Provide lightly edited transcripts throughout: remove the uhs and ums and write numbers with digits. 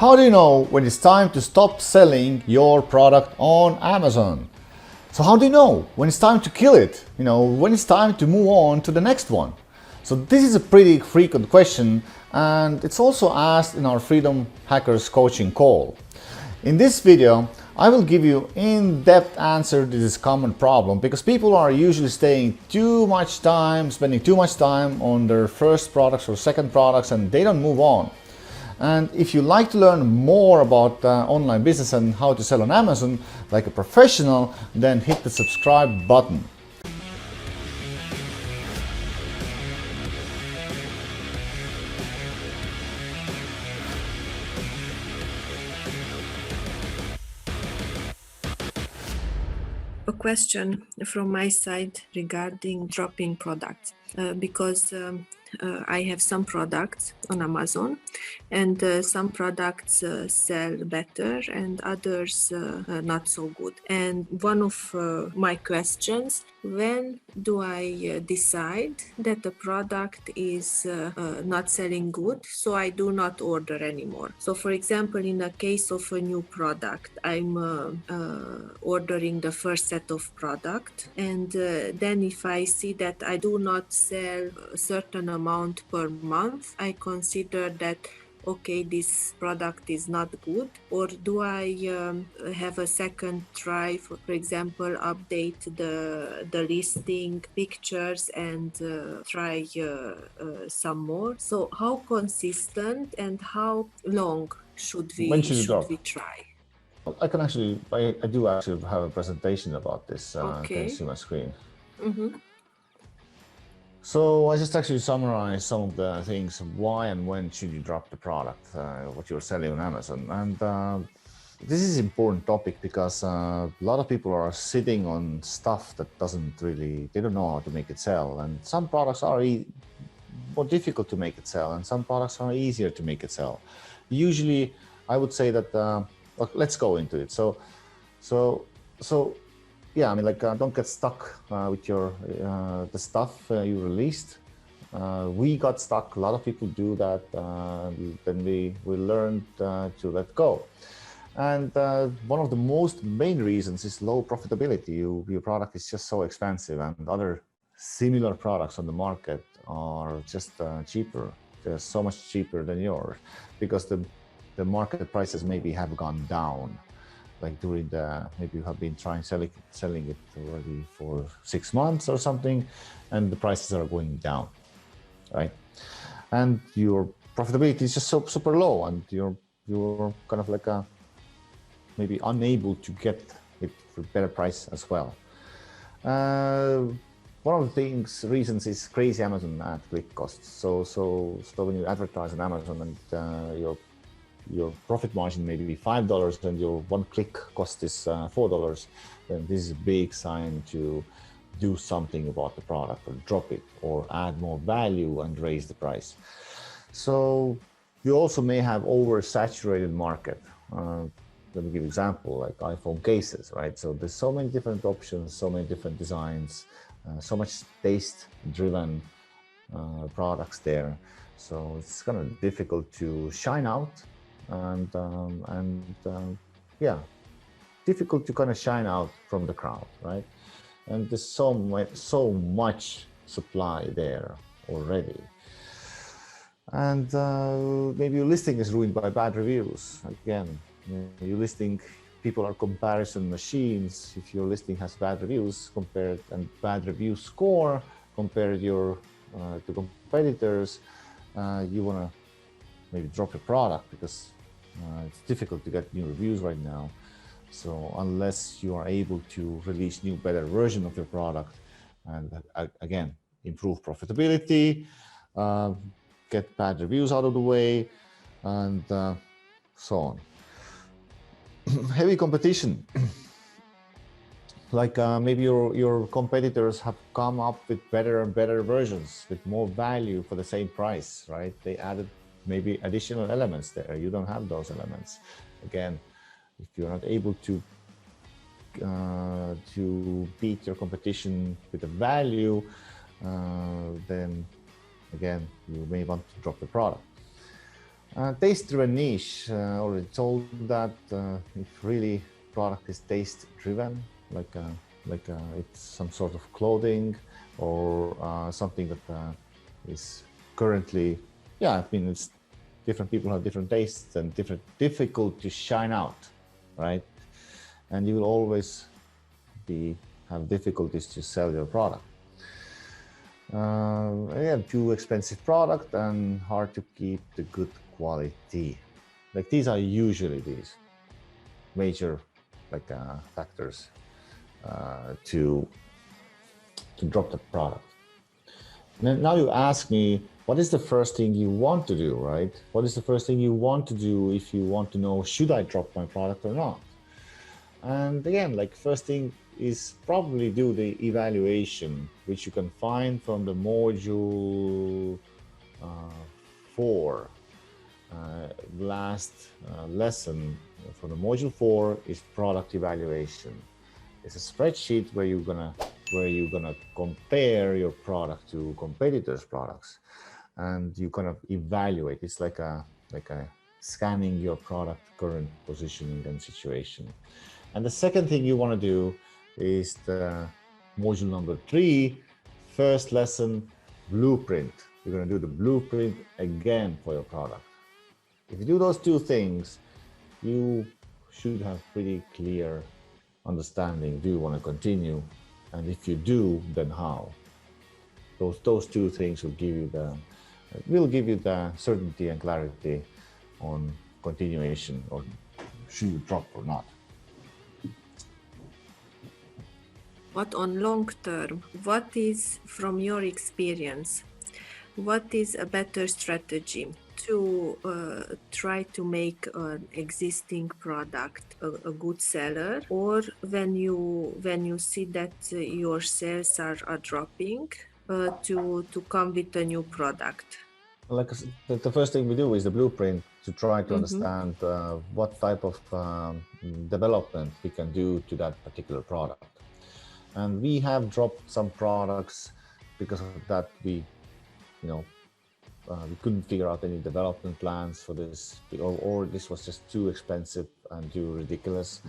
How do you know when it's time to stop selling your product on Amazon? So how do you know when it's time to kill it? When it's time to move on to the next one? So this is a pretty frequent question, and it's also asked in our Freedom Hackers coaching call. In this video, I will give you in-depth answer to this common problem, because people are usually spending too much time on their first products or second products, and they don't move on. And if you like to learn more about online business and how to sell on Amazon like a professional, then hit the subscribe button. A question from my side regarding dropping products, because I have some products on Amazon, and some products sell better and others not so good. And one of my questions: when do I decide that a product is not selling good, so I do not order anymore? So for example, in the case of a new product, I'm ordering the first set of product, and then if I see that I do not sell a certain amount per month, I consider that okay, this product is not good. Or do I have a second try, for example, update the listing pictures and try some more? So how consistent and how long should we try? I do actually have a presentation about this. Okay. Can you see my screen? Mm-hmm. So I just actually summarize some of the things: why and when should you drop the product, what you're selling on Amazon. And this is an important topic because a lot of people are sitting on stuff that they don't know how to make it sell. And some products are more difficult to make it sell, and some products are easier to make it sell. Usually, I would say that, let's go into it. Yeah, I mean, don't get stuck with the stuff you released. We got stuck. A lot of people do that. Then we learned to let go. And one of the main reasons is low profitability. Your product is just so expensive, and other similar products on the market are just cheaper. They're so much cheaper than yours because the market prices maybe have gone down. Like maybe you have been selling it already for 6 months or something, and the prices are going down, right? And your profitability is just so super low, and you're kind of like maybe unable to get it for better price as well. One of the reasons is crazy Amazon ad click costs. So when you advertise on Amazon and your profit margin may be $5 and your one click cost is $4, then this is a big sign to do something about the product, or drop it, or add more value and raise the price. So you also may have oversaturated market. Let me give an example, like iPhone cases, right? So there's so many different options, so many different designs, so much taste-driven products there. So it's kind of difficult to shine out. And difficult to kind of shine out from the crowd, right? And there's so much supply there already. And maybe your listing is ruined by bad reviews. Again, your listing, people are comparison machines. If your listing has bad reviews and bad review score compared to competitors, you want to maybe drop your product because it's difficult to get new reviews right now. So unless you are able to release new, better version of your product, and again, improve profitability, get bad reviews out of the way, and so on. Heavy competition. Like maybe your competitors have come up with better and better versions with more value for the same price, right? They added maybe additional elements there. You don't have those elements. Again, if you're not able to beat your competition with a value, then again, you may want to drop the product. Taste-driven niche, already told that if really product is taste-driven, like it's some sort of clothing or something that is currently, yeah, I mean, it's different people have different tastes and difficult to shine out, right? And you will always have difficulties to sell your product. Again, too expensive product and hard to keep the good quality. Like these are usually these major factors to drop the product. Now you ask me, what is the first thing you want to do, right? What is the first thing you want to do if you want to know, should I drop my product or not? And again, like first thing is probably do the evaluation, which you can find from the module 4. Last lesson for the module 4 is product evaluation. It's a spreadsheet where you're gonna compare your product to competitors' products, and you kind of evaluate. It's like a scanning your product current positioning and situation. And the second thing you want to do is the module number 3, first lesson, blueprint. You're going to do the blueprint again for your product. If you do those two things, you should have pretty clear understanding. Do you want to continue? And if you do, then how? Those two things will give you the certainty and clarity on continuation, or should you drop or not. What on long term, what is, from your experience, what is a better strategy to try to make an existing product a good seller, or when you see that your sales are dropping, to come with a new product? Like the first thing we do is the blueprint to try to understand what type of development we can do to that particular product. And we have dropped some products because of that. We couldn't figure out any development plans for this, or this was just too expensive and too ridiculous.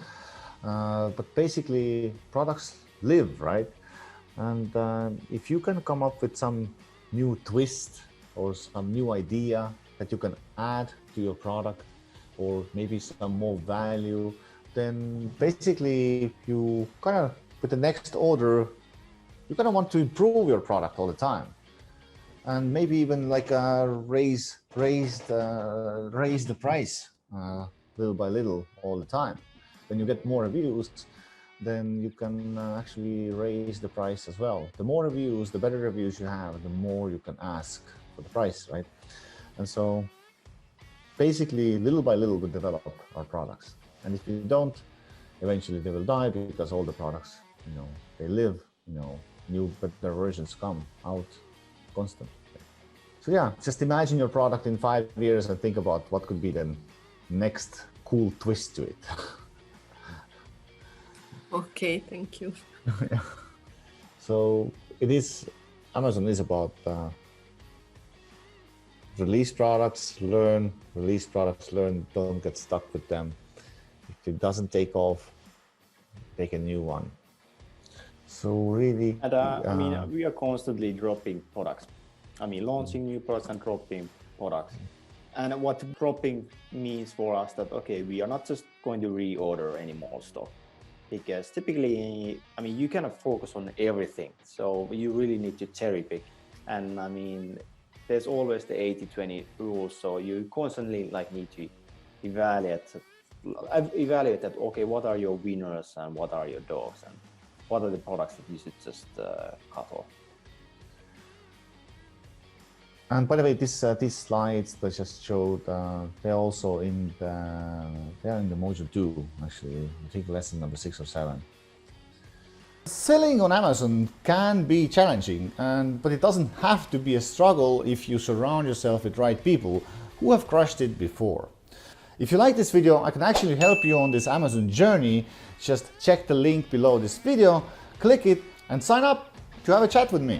But basically, products live, right? And if you can come up with some new twist or some new idea that you can add to your product, or maybe some more value, then basically you kind of, with the next order, you're gonna want to improve your product all the time, and maybe even like raise the price little by little all the time. When you get more reviews, then you can actually raise the price as well. The more reviews, the better reviews you have, the more you can ask for the price, right? And so basically, little by little, we develop our products. And if you don't, eventually they will die, because all the products, they live, new better versions come out constantly. So yeah, just imagine your product in 5 years and think about what could be the next cool twist to it. Okay, thank you. So Amazon is about release products, learn, don't get stuck with them. If it doesn't take off, take a new one. So really, and we are constantly dropping products. Launching new products and dropping products. And what dropping means for us, that okay, we are not just going to reorder any more stock, because typically, you cannot focus on everything. So you really need to cherry pick. And there's always the 80-20 rule. So you constantly need to evaluate that, okay, what are your winners and what are your dogs, and what are the products that you should just cut off. And by the way, these slides that I just showed, they're also in the module 2, actually. I think lesson number 6 or 7. Selling on Amazon can be challenging, but it doesn't have to be a struggle if you surround yourself with right people who have crushed it before. If you like this video, I can actually help you on this Amazon journey. Just check the link below this video, click it, and sign up to have a chat with me.